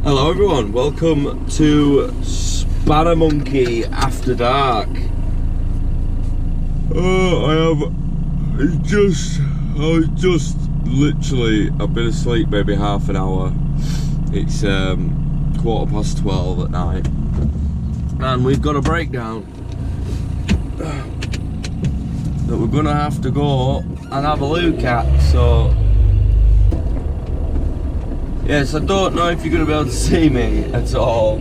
Hello everyone, welcome to Spanner Monkey After Dark. I've been asleep maybe half an hour. It's 12:15 at night. And we've got a breakdown that we're gonna have to go and have a look at, so yes, I don't know if you're going to be able to see me at all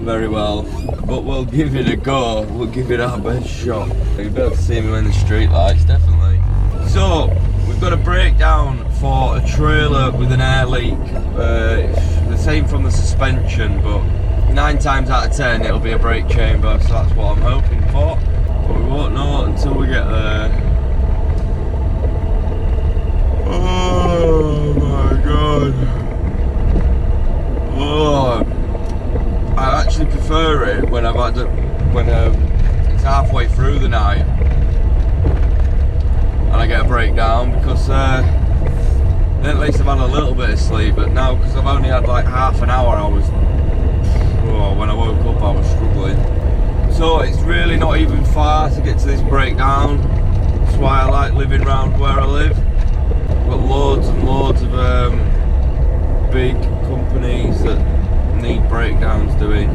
very well, but we'll give it a go. We'll give it our best shot. You'll be able to see me in the street lights, definitely. So, we've got a breakdown for a trailer with an air leak. It's the same from the suspension, but 9 times out of 10 it'll be a brake chamber, so that's what I'm hoping for. But we won't know until we get there. Oh my god. Oh, I actually prefer it when it's halfway through the night and I get a breakdown, because then at least I've had a little bit of sleep. But now, because I've only had like half an hour, when I woke up I was struggling. So it's really not even far to get to this breakdown. That's why I like living around where I live. I've got loads and loads of big companies that need breakdowns doing.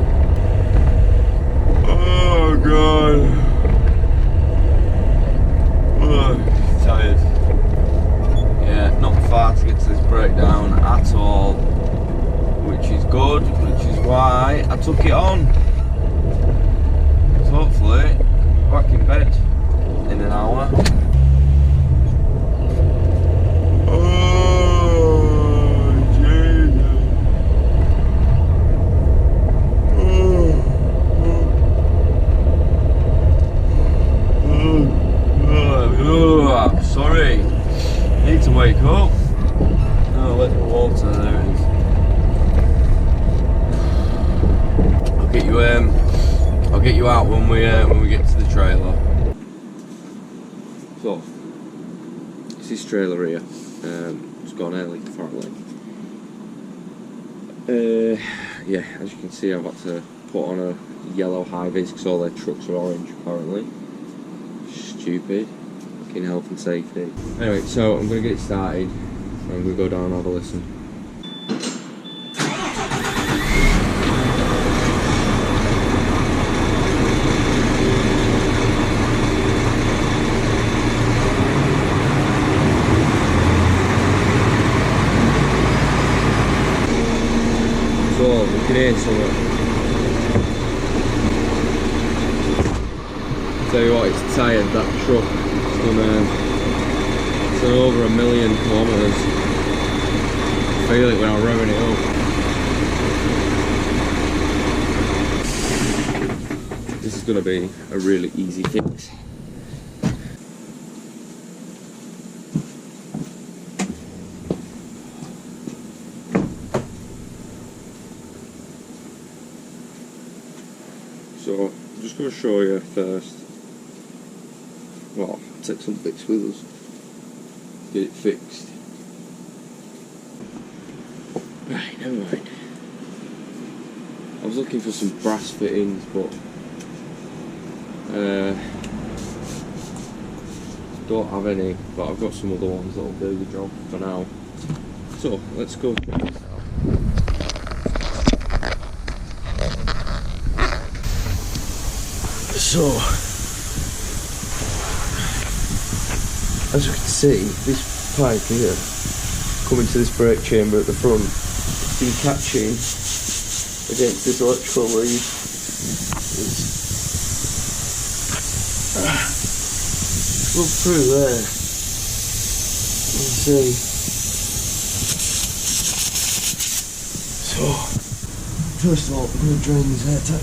Oh god. Oh, tired. Yeah, not far to get to this breakdown at all, which is good, which is why I took it on. So hopefully I'm back in bed in an hour. Sorry, need to wake up. Oh, let the water, there it is. I'll get you out when we get to the trailer. So, it's this trailer here. It's got an air leak apparently. Yeah, as you can see, I've had to put on a yellow high-vis because all their trucks are orange apparently. Stupid. In health and safety. Anyway, so I'm going to get it started and I'm going to go down and have a listen. So, we can hear something. Tell you what, it's tired, that truck. It's done over 1 million kilometres. I feel it when I'm revving it up. This is going to be a really easy fix. So, I'm just going to show you first. Well, take some bits with us, get it fixed. Right, never mind. I was looking for some brass fittings, but don't have any, but I've got some other ones that'll do the job for now. So, let's go check this out. So, as you can see, this pipe here, coming to this brake chamber at the front, it's been catching against this electrical lead. Look through there, you can see. So, first of all, I'm going to drain this air tank.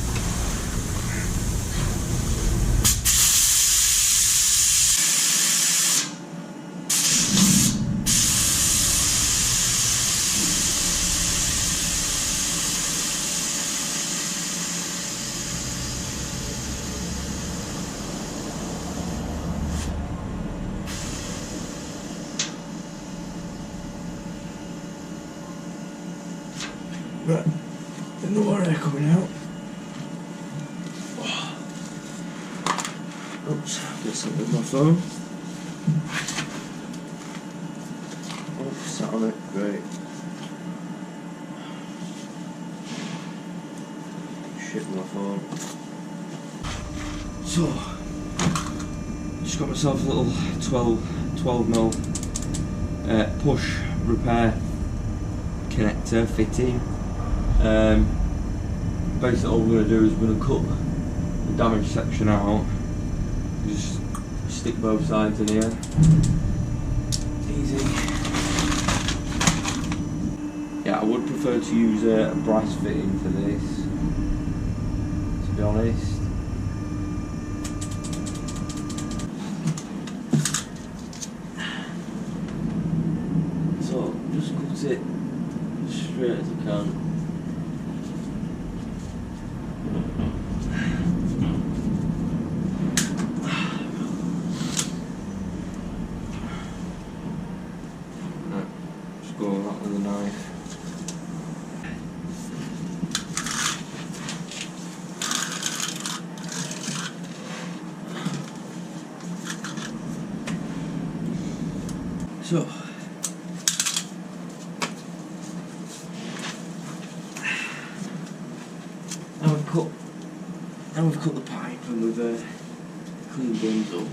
Right. And no more air coming out. Oops, get something with my phone. Oh, sat on it, great. Shit with my phone. So, just got myself a little 12mm push repair connector fitting. Basically all we're going to do is we're going to cut the damaged section out. Just stick both sides in here. Easy. Yeah, I would prefer to use a brass fitting for this, to be honest. So, just cut it straight as I can. Just go on that with a knife. So, now we've cut the pipe and we've cleaned the ends up.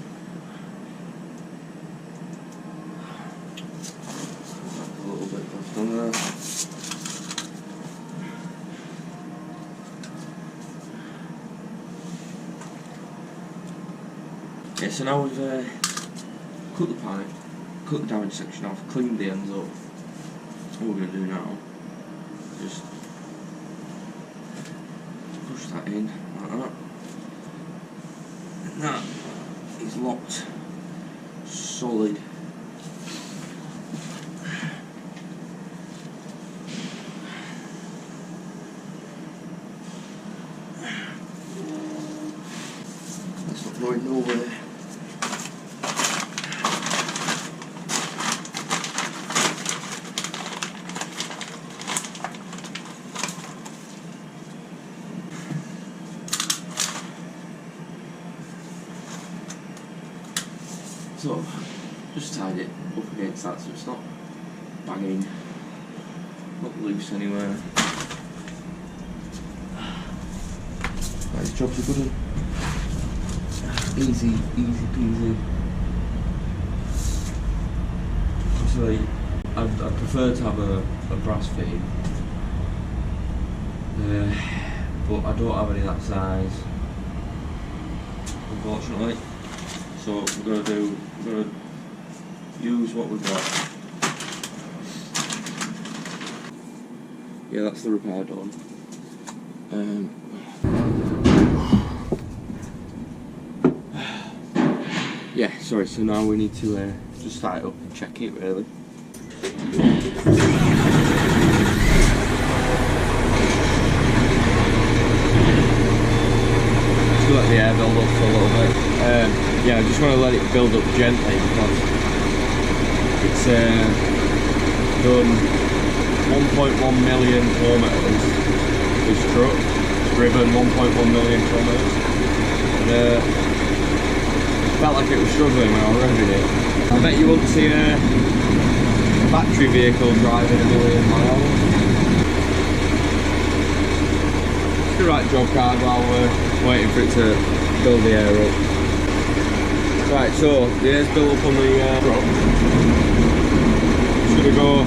A little bit left on there. Yeah, so now we've cut the pipe, cut the damaged section off, cleaned the ends up. What we're going to do now is just push that in like that. And that is locked solid. That's not going nowhere. So, just tied it up against that so it's not banging, not loose anywhere. Right, this job's a good one. Easy peasy. Actually, I prefer to have a brass fitting, but I don't have any that size, unfortunately. So what we're going to use what we've got. Yeah, that's the repair done. Yeah, sorry, so now we need to just start it up and check it really. Just let the air build up for a little bit. Yeah, I just want to let it build up gently because it's done 1.1 million kilometres. This truck, it's driven 1.1 million kilometres. And it felt like it was struggling when I was revving it. I bet you wouldn't see a battery vehicle driving 1 million miles. It's the right job card while we're waiting for it to build the air up. Right, so the air's built up on the truck. Just gonna go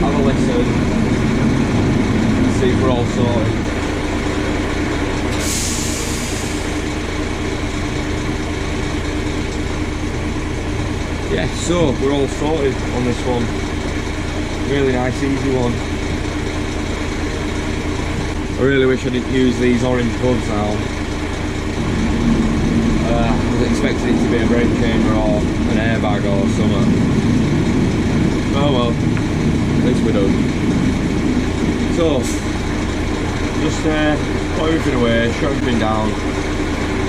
have a listen, see if we're all sorted. Yeah, so we're all sorted on this one. Really nice, easy one. I really wish I didn't use these orange buds now. I was expecting it to be a brake chamber or an airbag or something. Oh well, at least we're done. So, just put everything away, shut everything down,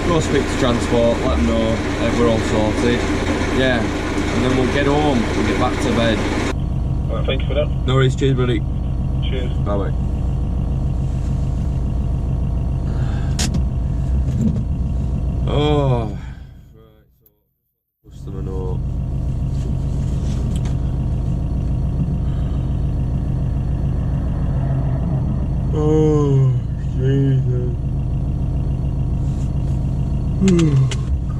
go speak to transport, let them know that we're all sorted. Yeah, and then we'll get home and get back to bed. Alright, thank you for that. No worries, cheers buddy. Cheers. Bye bye. Oh, Jesus.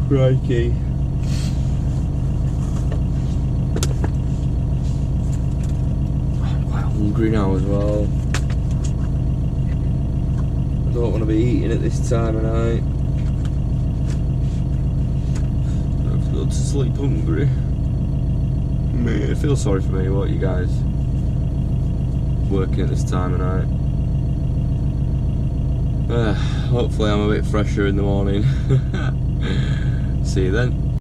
Crikey. I'm quite hungry now as well. I don't want to be eating at this time of night. I have to go to sleep hungry. Mate, I feel sorry for me, what, you guys? Working at this time of night. Hopefully I'm a bit fresher in the morning. See you then.